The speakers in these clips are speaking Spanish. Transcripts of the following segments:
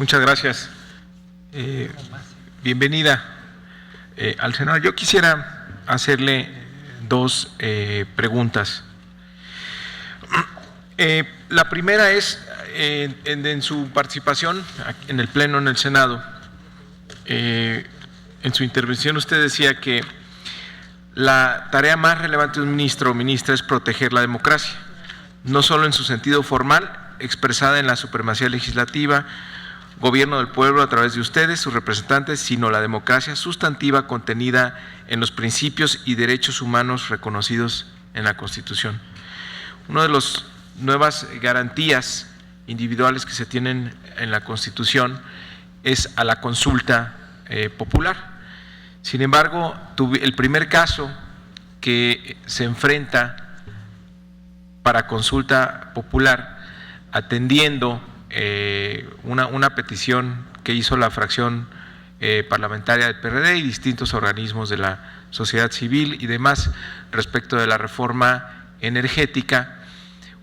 Muchas gracias. Bienvenida al Senado. Yo quisiera hacerle dos preguntas. La primera es, en su participación en el Pleno en el Senado, en su intervención usted decía que la tarea más relevante de un ministro o ministra es proteger la democracia, no solo en su sentido formal, expresada en la supremacía legislativa, gobierno del pueblo a través de ustedes, sus representantes, sino la democracia sustantiva contenida en los principios y derechos humanos reconocidos en la Constitución. Una de las nuevas garantías individuales que se tienen en la Constitución es a la consulta popular. Sin embargo, el primer caso que se enfrenta para consulta popular, atendiendo una petición que hizo la fracción parlamentaria del PRD y distintos organismos de la sociedad civil y demás respecto de la reforma energética,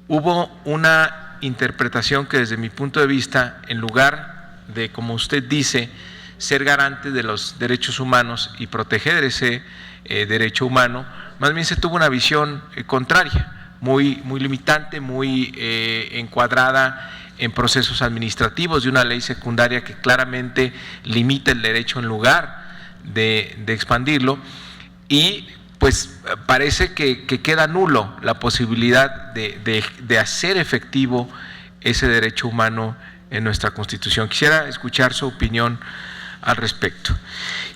hubo una interpretación que desde mi punto de vista, en lugar de, como usted dice, ser garante de los derechos humanos y proteger ese derecho humano, más bien se tuvo una visión contraria, muy limitante, muy encuadrada en procesos administrativos de una ley secundaria que claramente limita el derecho en lugar de expandirlo, y pues parece que queda nulo la posibilidad de hacer efectivo ese derecho humano en nuestra Constitución. Quisiera escuchar su opinión al respecto.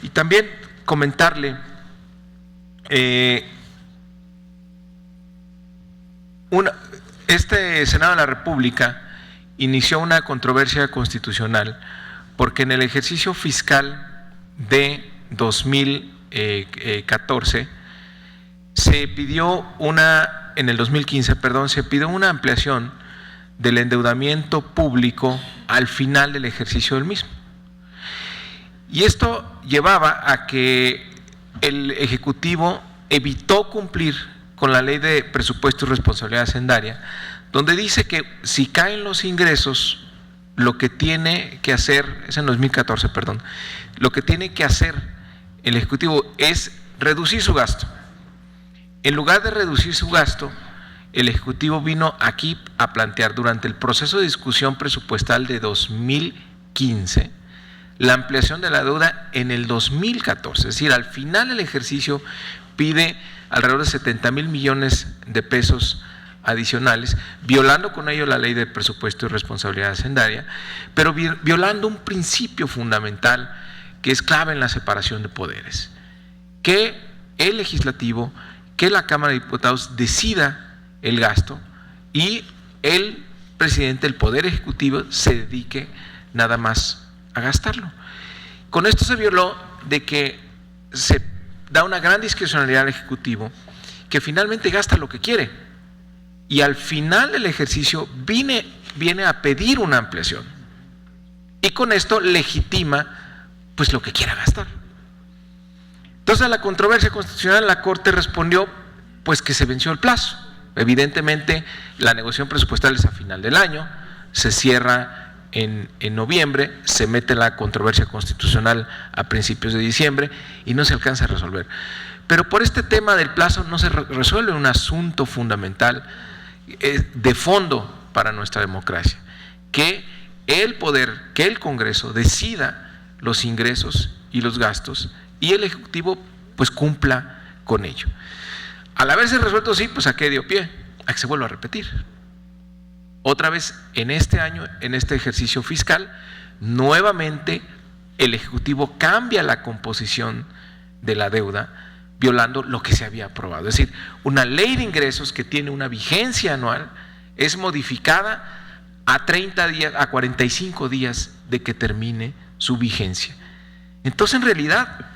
Y también comentarle este Senado de la República inició una controversia constitucional porque en el ejercicio fiscal de 2014 se pidió en el 2015, perdón, se pidió una ampliación del endeudamiento público al final del ejercicio del mismo. Y esto llevaba a que el Ejecutivo evitó cumplir con la Ley de Presupuesto y Responsabilidad Hacendaria, donde dice que si caen los ingresos, lo que tiene que hacer, es en 2014, perdón, lo que tiene que hacer el Ejecutivo es reducir su gasto. En lugar de reducir su gasto, el Ejecutivo vino aquí a plantear durante el proceso de discusión presupuestal de 2015 la ampliación de la deuda en el 2014, es decir, al final del ejercicio pide alrededor de 70,000 millones de pesos adicionales, violando con ello la Ley de Presupuesto y Responsabilidad Hacendaria, pero violando un principio fundamental que es clave en la separación de poderes, que el Legislativo, que la Cámara de Diputados decida el gasto y el presidente del Poder Ejecutivo se dedique nada más a gastarlo. Con esto se violó de que se da una gran discrecionalidad al Ejecutivo, que finalmente gasta lo que quiere y al final del ejercicio viene a pedir una ampliación y con esto legitima pues lo que quiera gastar. Entonces, a la controversia constitucional la Corte respondió pues que se venció el plazo. Evidentemente la negociación presupuestal es a final del año, se cierra en noviembre, se mete la controversia constitucional a principios de diciembre y no se alcanza a resolver. Pero por este tema del plazo no se resuelve un asunto fundamental de fondo para nuestra democracia, que el poder, que el Congreso decida los ingresos y los gastos y el Ejecutivo pues cumpla con ello. Al haberse resuelto sí, pues ¿a qué dio pie? A que se vuelva a repetir. Otra vez en este año, en este ejercicio fiscal, nuevamente el Ejecutivo cambia la composición de la deuda, violando lo que se había aprobado. Es decir, una ley de ingresos que tiene una vigencia anual es modificada a 30 días, a 45 días de que termine su vigencia. Entonces, en realidad,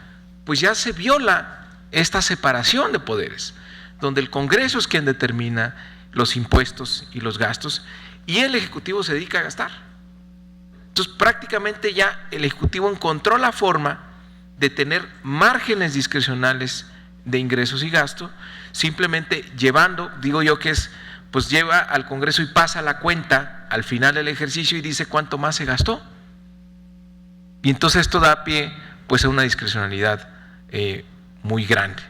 pues ya se viola esta separación de poderes, donde el Congreso es quien determina los impuestos y los gastos y el Ejecutivo se dedica a gastar. Entonces, prácticamente ya el Ejecutivo encontró la forma de tener márgenes discrecionales de ingresos y gastos, simplemente llevando, digo yo que es, pues lleva al Congreso y pasa la cuenta al final del ejercicio y dice cuánto más se gastó. Y entonces esto da pie pues a una discrecionalidad muy grande.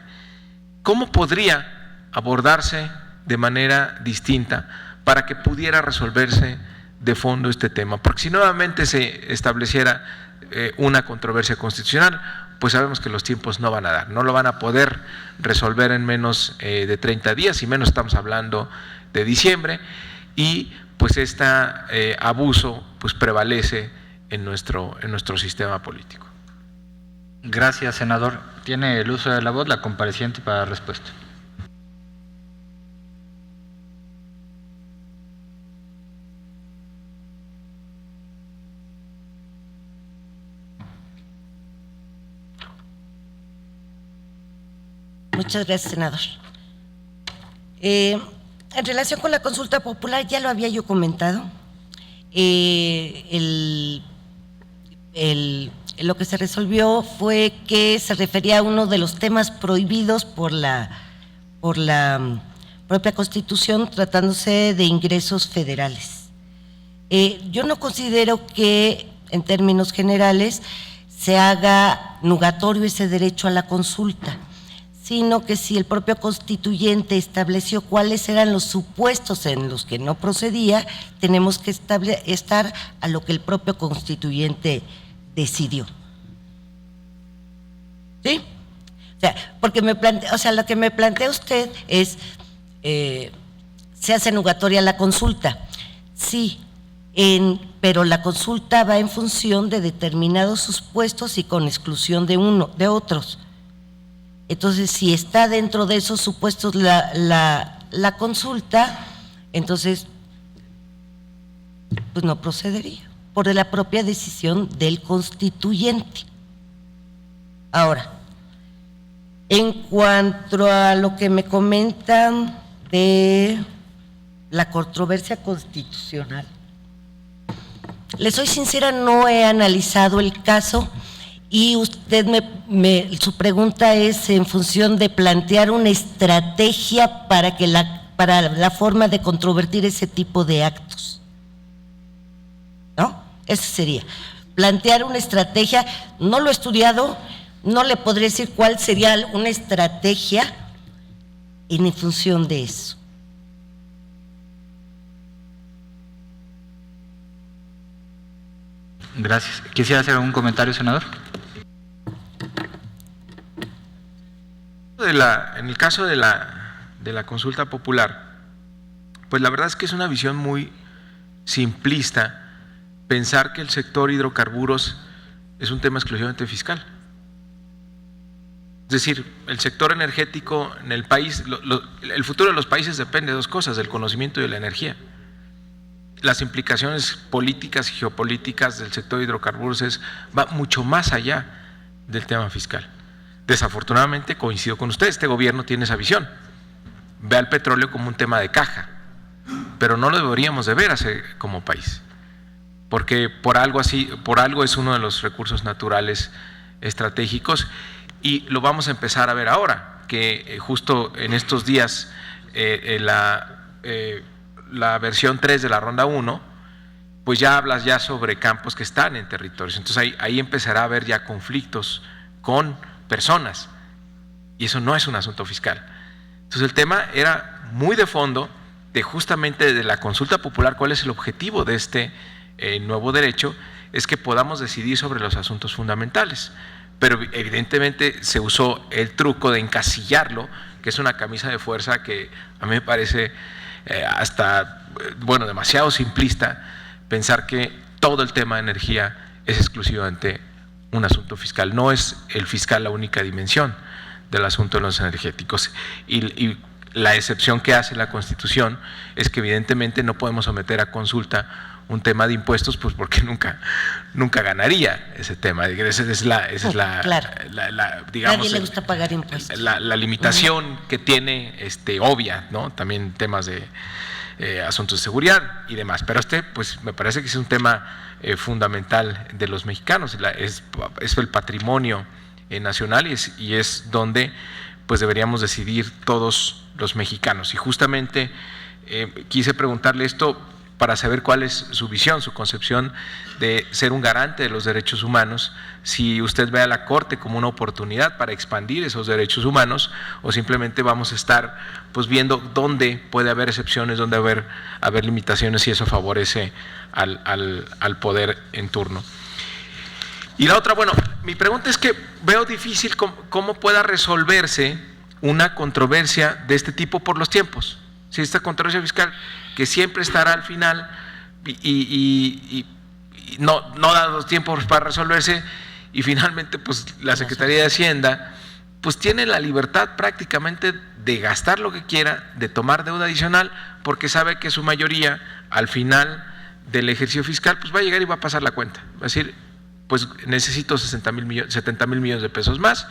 ¿Cómo podría abordarse de manera distinta para que pudiera resolverse de fondo este tema? Porque si nuevamente se estableciera una controversia constitucional, pues sabemos que los tiempos no van a dar, no lo van a poder resolver en menos de 30 días, y menos estamos hablando de diciembre, y pues este abuso pues prevalece en nuestro sistema político. Gracias, senador. Tiene el uso de la voz la compareciente para respuesta. Muchas gracias, senador. En relación con la consulta popular, ya lo había yo comentado. Lo que se resolvió fue que se refería a uno de los temas prohibidos por la propia Constitución, tratándose de ingresos federales. Yo no considero que, en términos generales, se haga nugatorio ese derecho a la consulta, sino que si el propio constituyente estableció cuáles eran los supuestos en los que no procedía, tenemos que estar a lo que el propio constituyente decidió. ¿Sí? O sea, porque lo que me plantea usted es, se hace nugatoria la consulta. Sí, pero la consulta va en función de determinados supuestos y con exclusión de otros. Entonces, si está dentro de esos supuestos la consulta, entonces pues no procedería por la propia decisión del constituyente. Ahora, en cuanto a lo que me comentan de la controversia constitucional, les soy sincera, no he analizado el caso. Y usted su pregunta es en función de plantear una estrategia para la forma de controvertir ese tipo de actos, ¿no? Eso sería, plantear una estrategia. No lo he estudiado, no le podré decir cuál sería una estrategia en función de eso. Gracias. ¿Quisiera hacer algún comentario, senador? En el caso de la consulta popular, pues la verdad es que es una visión muy simplista pensar que el sector hidrocarburos es un tema exclusivamente fiscal. Es decir, el sector energético en el país, el futuro de los países depende de dos cosas: del conocimiento y de la energía. Las implicaciones políticas y geopolíticas del sector hidrocarburos va mucho más allá del tema fiscal. Desafortunadamente, coincido con usted, este gobierno tiene esa visión, ve al petróleo como un tema de caja, pero no lo deberíamos de ver así como país, porque por algo es uno de los recursos naturales estratégicos, y lo vamos a empezar a ver ahora, que justo en estos días la versión 3 de la ronda 1, pues ya hablas ya sobre campos que están en territorios, entonces ahí empezará a haber ya conflictos con personas, y eso no es un asunto fiscal. Entonces el tema era muy de fondo, de justamente de la consulta popular. ¿Cuál es el objetivo de este nuevo derecho? Es que podamos decidir sobre los asuntos fundamentales, pero evidentemente se usó el truco de encasillarlo, que es una camisa de fuerza que a mí me parece demasiado simplista, pensar que todo el tema de energía es exclusivamente un asunto fiscal. No es el fiscal la única dimensión del asunto de los energéticos, y la excepción que hace la Constitución es que evidentemente no podemos someter a consulta un tema de impuestos, pues porque nunca ganaría ese tema. Esa es claro. Digamos, nadie le gusta pagar impuestos. La limitación que tiene obvia, ¿no? También temas de asuntos de seguridad y demás, pero pues me parece que es un tema fundamental de los mexicanos, es el patrimonio nacional, y es donde pues deberíamos decidir todos los mexicanos. Y justamente quise preguntarle esto para saber cuál es su visión, su concepción de ser un garante de los derechos humanos, si usted ve a la Corte como una oportunidad para expandir esos derechos humanos o simplemente vamos a estar pues viendo dónde puede haber excepciones, dónde haber limitaciones y eso favorece al poder en turno. Y la otra, bueno, mi pregunta es que veo difícil cómo pueda resolverse una controversia de este tipo por los tiempos. Si esta controversia fiscal que siempre estará al final y no da los tiempos para resolverse y finalmente pues la Secretaría de Hacienda pues tiene la libertad prácticamente de gastar lo que quiera, de tomar deuda adicional porque sabe que su mayoría al final del ejercicio fiscal pues va a llegar y va a pasar la cuenta, va a decir pues necesito 70 mil millones de pesos más,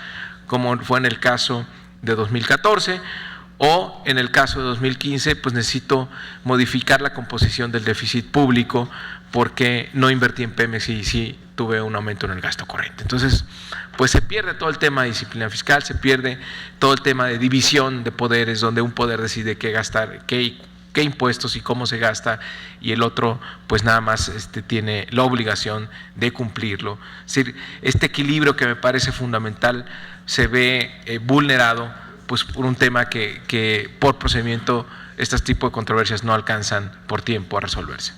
como fue en el caso de 2014 o en el caso de 2015 pues necesito modificar la composición del déficit público porque no invertí en Pemex y sí tuve un aumento en el gasto corriente. Entonces, pues se pierde todo el tema de disciplina fiscal, se pierde todo el tema de división de poderes, donde un poder decide qué gastar, qué impuestos y cómo se gasta, y el otro pues nada más tiene la obligación de cumplirlo. Es decir, este equilibrio que me parece fundamental se ve vulnerado pues por un tema que por procedimiento estos tipos de controversias no alcanzan por tiempo a resolverse.